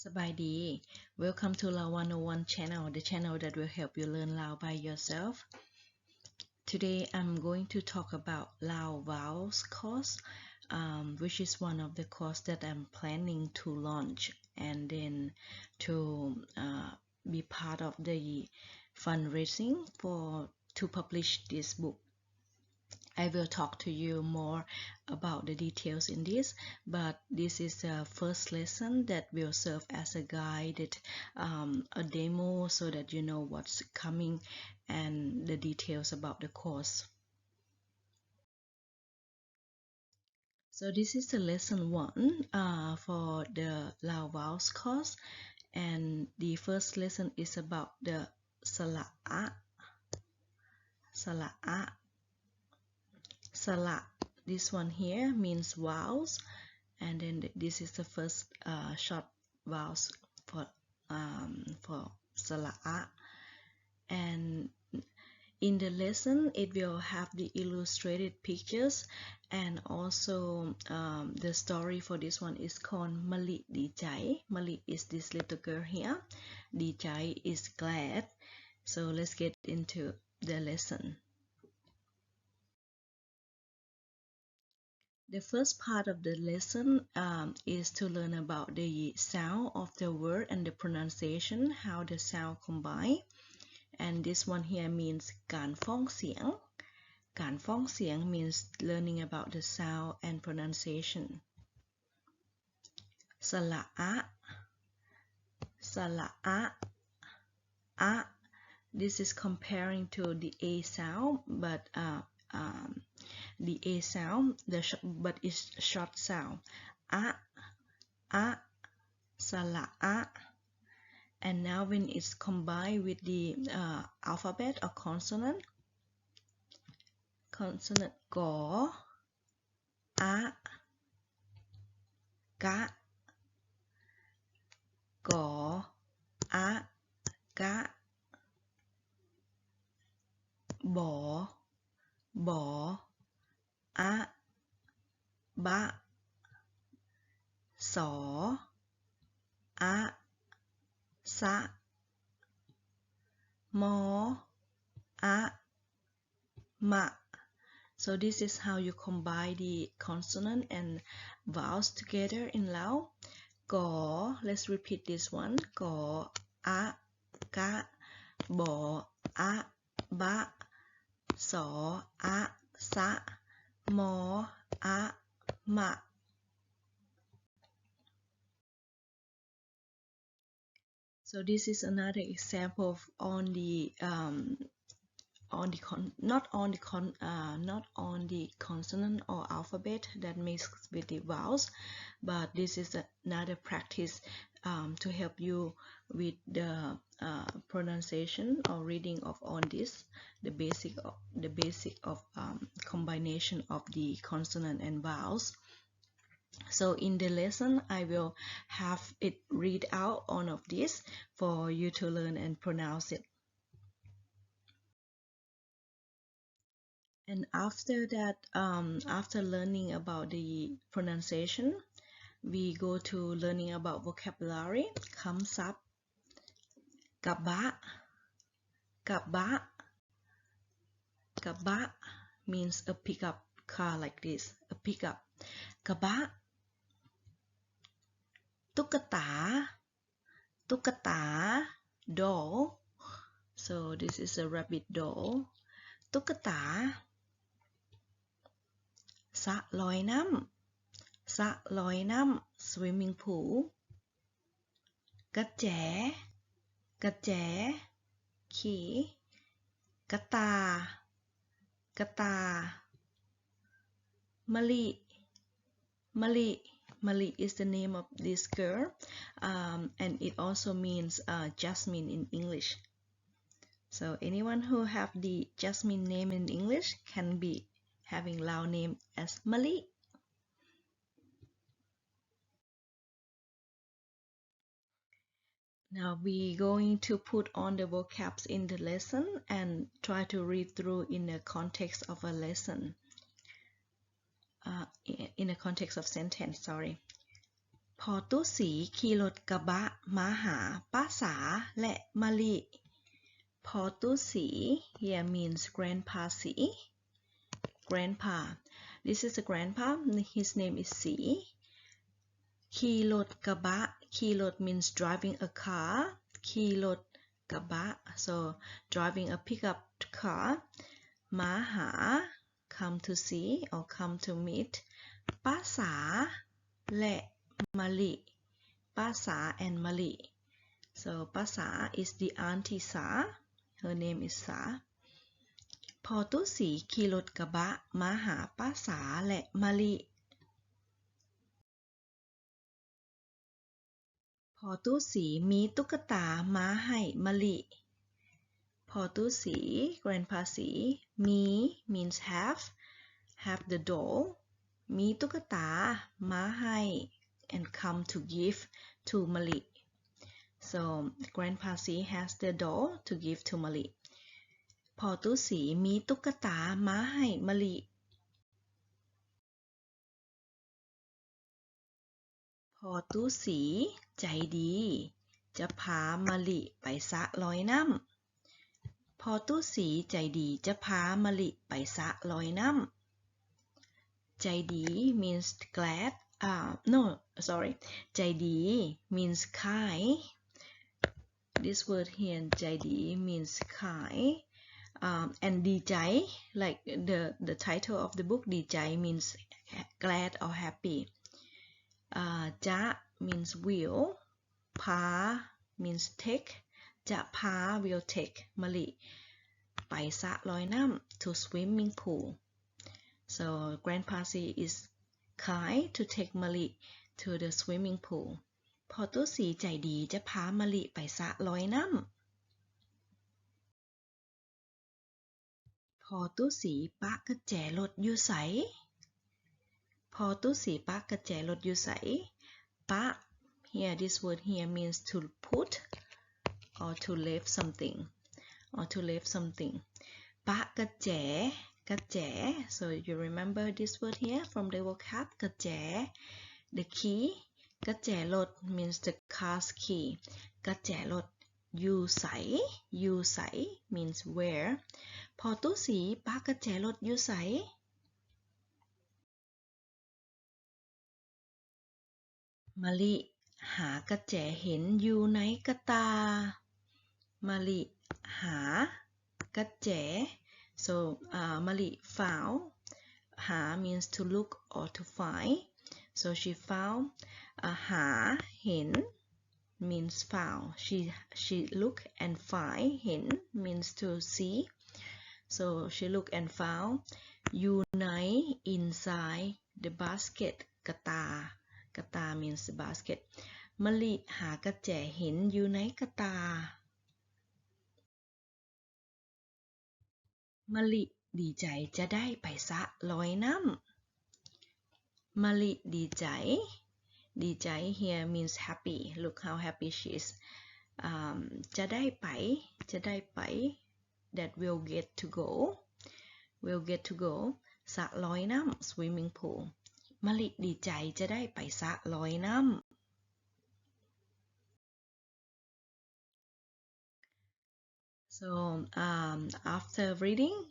Sabaydi. Welcome to Lao101 channel, the channel that will help you learn Lao by yourself. Today I'm going to talk about Lao Vowels course, which is one of the course that I'm planning to launch and then to be part of the fundraising to publish this book. I will talk to you more about the details in this, but this is the first lesson that will serve as a guide, a demo, so that you know what's coming and the details about the course. So this is the lesson 1 for the Lao Vowels course, and the first lesson is about the Sala'a. Sala, this one here means vowels, and then this is the first short vowels for Sala'a. And in the lesson it will have the illustrated pictures, and also the story for this one is called Mali Di Chai. Mali is this little girl here, Di Chai is glad. So let's get into the lesson. The first part of the lesson is to learn about the sound of the word and the pronunciation, how the sound combine. And this one here means การฟ้องเสียง การฟ้องเสียง means learning about the sound and pronunciation. สระอะ สระอะ อะ this is comparing to the A sound, but the A sound, but it's short sound. A, sala'a. And now when it's combined with the alphabet or consonant, go, a, ga, go, a, ga, bo, a, ba, so, a, sa, mo, a, ma. So this is how you combine the consonant and vowels together in Lao. Go, let's repeat this one. Go, a, ga, bo, a, ba, so, a, sa, mo, a, ma. So this is another example of not on the consonant or alphabet that mixes with the vowels, but this is another practice to help you with the pronunciation or reading of on this, the basic of combination of the consonant and vowels. So in the lesson I will have it read out all of this for you to learn and pronounce it. And after that, after learning about the pronunciation, we go to learning about vocabulary. คำศัพท์ กะบะ กะบะ means a pickup car like this, a pickup. กะบะ ตุ๊กตา doll. So this is a rabbit doll. ตุ๊กตา สระลอยน้ำ swimming pool. กระแจ key. กระตา มะลิ Mali is the name of this girl, and it also means jasmine in English. So anyone who have the jasmine name in English can be having Lao name as Mali. Now we're going to put on the vocabs in the lesson and try to read through in the context of a lesson, in the context of sentence, sorry. พ พอตู้สีขี่รถกระบะมาหาป้าสาและมะลิ พอตู้สี here means grandpa สี grandpa this is a grandpa his name is สีขี่รถกระบะขี่รถ means driving a car ขี่รถกระบะ so driving a pickup car มาหา come to see or come to meet ป้าสาและมะลิ ป้าสา and มะลิ so ป้าสา is the auntie สา her name is สา พอตู้สีขี่รถกระบะมาหาป้าสาและมะลิ พอตู้สีมีตุ๊กตามาให้มะลิ พอตู้สี grandpa สีมี means have the doll มีตุ๊กตามาให้ and come to give to มะลิ so grandpa สี has the doll to give to มะลิ พอตู้สีมีตุ๊กตามาให้มะลิ พอตู้สีใจดีจะพามะลิไปสระลอยน้ำ พอตู้สีใจดีจะพามะลิไปสระลอยน้ำ ใจดี means glad no sorry ใจดี means kind this word here ใจดี means kind and ดีใจ like the title of the book ดีใจ means glad or happy จะ means will พา means take จะพา will take มะลิไปสระลอยน้ำ to swimming pool so grandpa say is kind to take มะลิ to the swimming pool พอตู้สีใจดีจะพามะลิไปสระลอยน้ำ พอตู้สีปะกระแจรถอยู่ไส พอตู้สีปะกระแจรถอยู่ไส ปะ here this word here means to put or to leave somethingปะกระแจกระแจ so you remember this word here from the vocab กระแจ the key กระแจรถ means the car's key กระแจรถอยู่ไส means where พอตู้สีปะกระแจรถอยู่ไส มะลิหากระแจเห็นอยู่ในกระตา มะลิหากระแจ so มะลิ found หา means to look or to find so she found หาเห็น means found she look and find เห็น means to see so she look and found อยู่ใน inside the basket กระตากระตา means the basket มะลิหากระแจเห็นอยู่ในกระตามะลิดีใจจะได้ไปสระลอยน้ำ มะลิดีใจ here means happy look how happy she is จะได้ไป that will get to go สระลอยน้ำ swimming pool มะลิดีใจจะได้ไปสระลอยน้ำ so after reading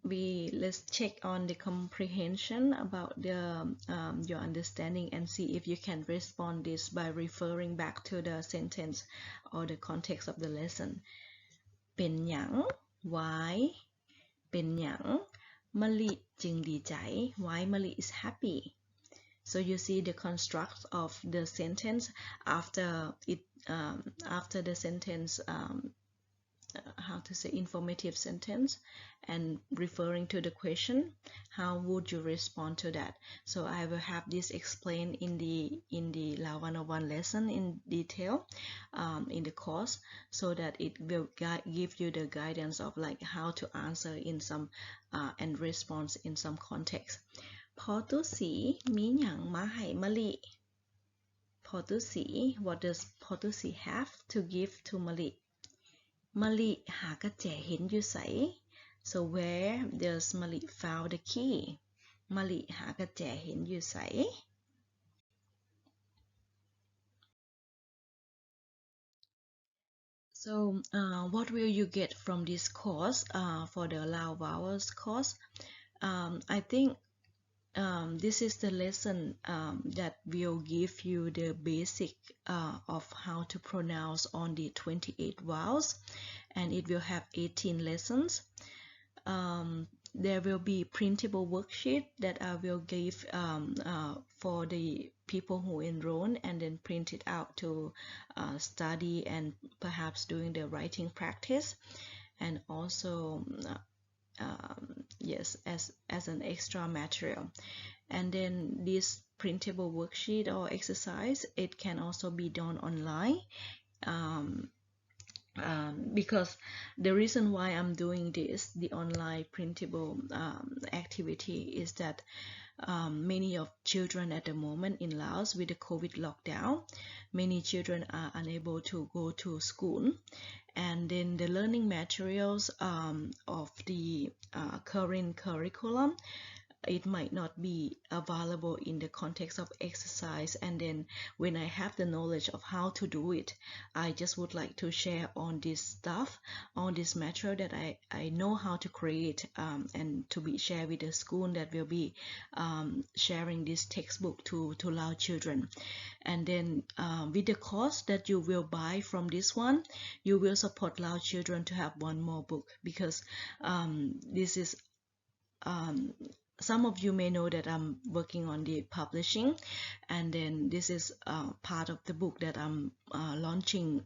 let's check on the comprehension about your understanding and see if you can respond this by referring back to the sentence or the context of the lesson เป็นหยัง why เป็นหยังมะลิจึงดีใจ why มะลิ is happy so you see the construct of the sentence after the sentence how to say informative sentence and referring to the question how would you respond to that so I will have this explained in the Lao 101 lesson in detail in the course so that it will give you the guidance of like how to answer in some and response in some context พอตู้สีมีหยังมาให้มะลิ พอตู้สี what does พอตู้สี have to give to มะลิ มะลิหากระแจเห็นอยู่ไส so where does มะลิ found the key มะลิหากระแจเห็นอยู่ไส So what will you get from this course for the Lao Vowels course? I think this is the lesson that will give you the basic of how to pronounce on the 28 vowels, and it will have 18 lessons. There will be printable worksheet that I will give for the people who enroll and then print it out to study and perhaps doing the writing practice, and also yes, as an extra material. And then this printable worksheet or exercise, it can also be done online. Because the reason why I'm doing this, the online printable activity, is that many of children at the moment in Laos with the COVID lockdown, many children are unable to go to school, and then the learning materials of the current curriculum, it might not be available in the context of exercise. And then when I have the knowledge of how to do it, I just would like to share on this stuff, on this material that I know how to create, and to be shared with the school that will be sharing this textbook to Lao children. And then with the cost that you will buy from this one, you will support Lao children to have one more book, because this is some of you may know that I'm working on the publishing, and then this is part of the book that I'm launching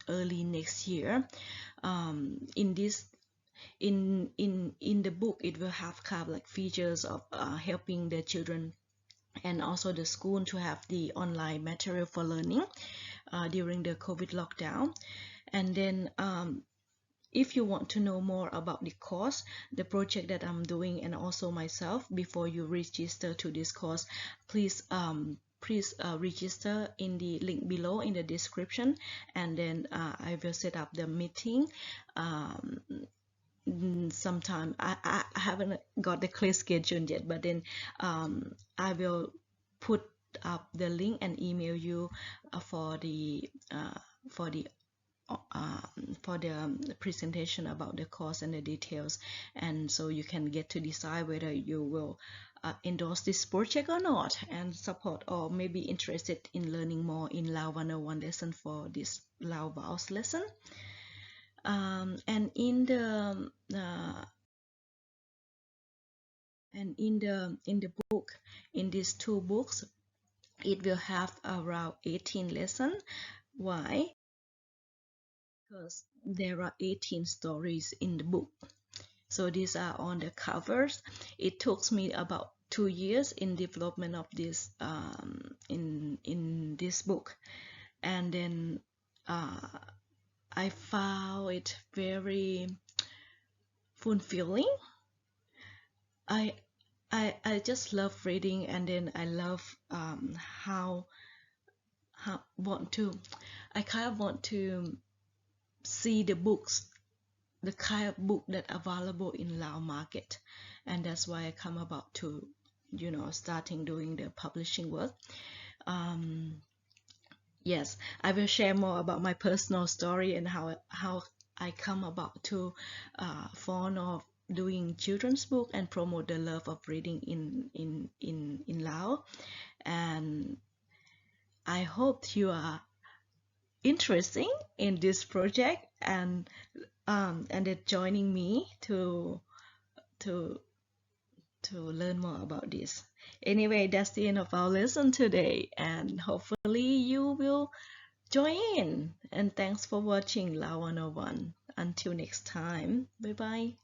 early next year. In this in the book, it will have kind of like features of helping the children and also the school to have the online material for learning during the COVID lockdown. And then if you want to know more about the course, the project that I'm doing, and also myself, before you register to this course, please register in the link below in the description, and then I will set up the meeting sometime. I haven't got the clear schedule yet, but then I will put up the link and email you for the presentation about the course and the details, and so you can get to decide whether you will endorse this project or not, and support, or maybe interested in learning more in Lao 101 lesson for this Lao Vowels lesson. And in the book, in these two books, it will have around 18 lessons. Why? Because there are 18 stories in the book. So these are on the covers. It took me about 2 years in development of this in this book, and then I found it very fulfilling. I just love reading, and then I love how I kind of want to see the books, the kind of book that available in Lao market, and that's why I come about to starting doing the publishing work. Yes, I will share more about my personal story and how I come about to fond of doing children's book and promote the love of reading in Lao. And I hope you are interested in this project, and that joining me to learn more about this. Anyway, that's the end of our lesson today, and hopefully you will join in. And thanks for watching Lao 101. Until next time, bye bye.